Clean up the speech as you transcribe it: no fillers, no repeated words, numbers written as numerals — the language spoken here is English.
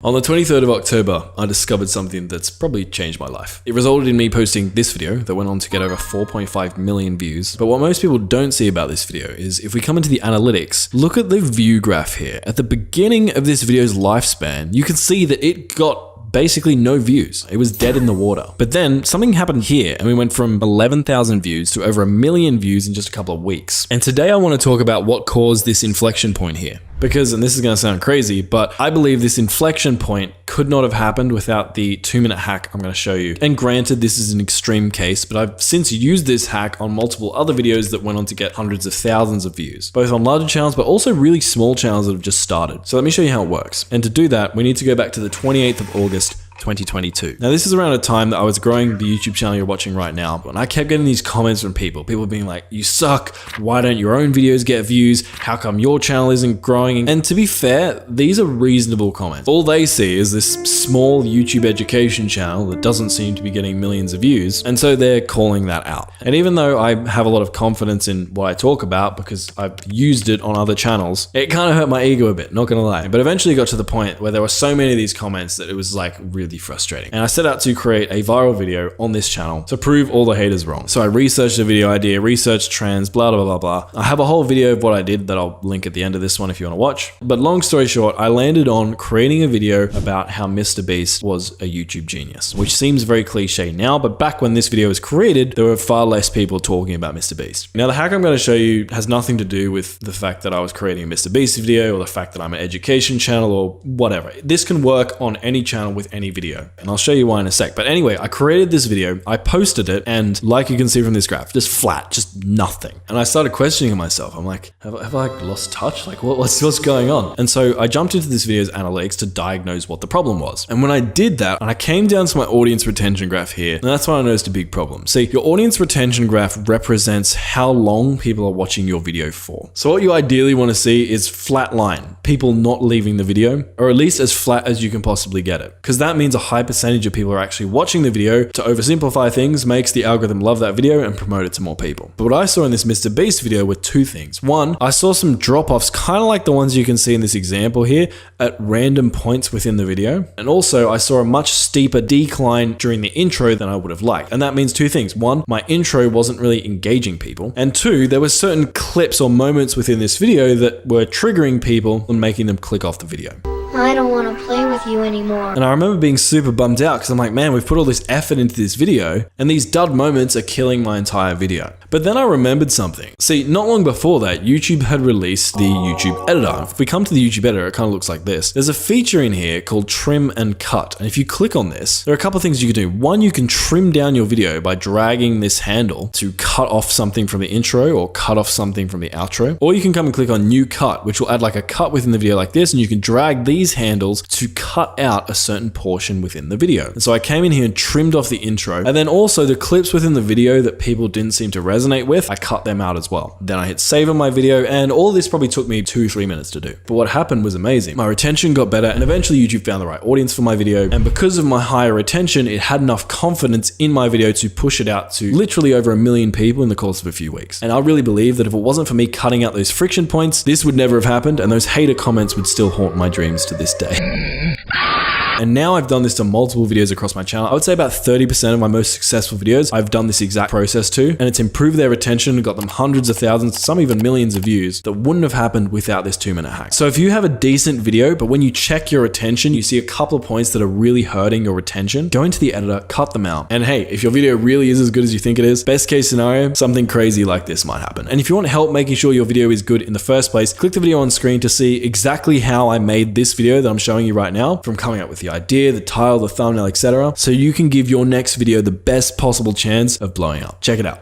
On the 23rd of October, I discovered something that's probably changed my life. It resulted in me posting this video that went on to get over 4.5 million views. But what most people don't see about this video is if we come into the analytics, look at the view graph here. At the beginning of this video's lifespan, you can see that it got basically no views. It was dead in the water. But then something happened here and we went from 11,000 views to over 1 million views in just a couple of weeks. And today I want to talk about what caused this inflection point here. Because, and this is going to sound crazy, but I believe this inflection point could not have happened without the 2-minute hack I'm going to show you. And granted, this is an extreme case, but I've since used this hack on multiple other videos that went on to get hundreds of thousands of views, both on larger channels, but also really small channels that have just started. So let me show you how it works. And to do that, we need to go back to the 28th of August, 2022. Now this is around a time that I was growing the YouTube channel you're watching right now, and I kept getting these comments from people being like, you suck, why don't your own videos get views, how come your channel isn't growing? And to be fair, these are reasonable comments. All they see is this small YouTube education channel that doesn't seem to be getting millions of views, and so they're calling that out. And even though I have a lot of confidence in what I talk about because I've used it on other channels, it kind of hurt my ego a bit, not gonna lie. But eventually got to the point where there were so many of these comments that it was like really frustrating. And I set out to create a viral video on this channel to prove all the haters wrong. So I researched the video idea, researched trends, blah, blah, blah, blah. I have a whole video of what I did that I'll link at the end of this one if you want to watch. But long story short, I landed on creating a video about how MrBeast was a YouTube genius, which seems very cliche now, but back when this video was created, there were far less people talking about MrBeast. Now the hack I'm going to show you has nothing to do with the fact that I was creating a MrBeast video or the fact that I'm an education channel or whatever. This can work on any channel with any video, and I'll show you why in a sec. But anyway, I created this video, I posted it, and like you can see from this graph, just flat, just nothing. And I started questioning myself. I'm like, have I lost touch? Like what's going on? And so I jumped into this video's analytics to diagnose what the problem was. And when I did that, and I came down to my audience retention graph here, and that's when I noticed a big problem. See, your audience retention graph represents how long people are watching your video for. So what you ideally want to see is flat line, people not leaving the video, or at least as flat as you can possibly get it. Because that means a high percentage of people are actually watching the video. To oversimplify things, makes the algorithm love that video and promote it to more people. But what I saw in this MrBeast video were two things. One, I saw some drop-offs, kind of like the ones you can see in this example here, at random points within the video. And also I saw a much steeper decline during the intro than I would have liked. And that means two things. One, my intro wasn't really engaging people. And two, there were certain clips or moments within this video that were triggering people and making them click off the video. I don't want to play with you anymore. And I remember being super bummed out because I'm like, man, we've put all this effort into this video and these dud moments are killing my entire video. But then I remembered something. See, not long before that, YouTube had released the YouTube editor. If we come to the YouTube editor, it kind of looks like this. There's a feature in here called trim and cut. And if you click on this, there are a couple of things you can do. One, you can trim down your video by dragging this handle to cut off something from the intro or cut off something from the outro. Or you can come and click on new cut, which will add like a cut within the video like this. And you can drag these handles to cut out a certain portion within the video. And so I came in here and trimmed off the intro. And then also the clips within the video that people didn't seem to resonate with, I cut them out as well. Then I hit save on my video, and all of this probably took me 2-3 minutes to do. But what happened was amazing. My retention got better, and eventually YouTube found the right audience for my video. And because of my higher retention, it had enough confidence in my video to push it out to literally over 1 million people in the course of a few weeks. And I really believe that if it wasn't for me cutting out those friction points, this would never have happened, and those hater comments would still haunt my dreams to this day. And now I've done this to multiple videos across my channel. I would say about 30% of my most successful videos, I've done this exact process to, and it's improved their retention, got them hundreds of thousands, some even millions of views that wouldn't have happened without this 2-minute hack. So if you have a decent video, but when you check your retention, you see a couple of points that are really hurting your retention, go into the editor, cut them out. And hey, if your video really is as good as you think it is, best case scenario, something crazy like this might happen. And if you want help making sure your video is good in the first place, click the video on screen to see exactly how I made this video that I'm showing you right now, from coming up with the idea, the title, the thumbnail, etc. So you can give your next video the best possible chance of blowing up. Check it out.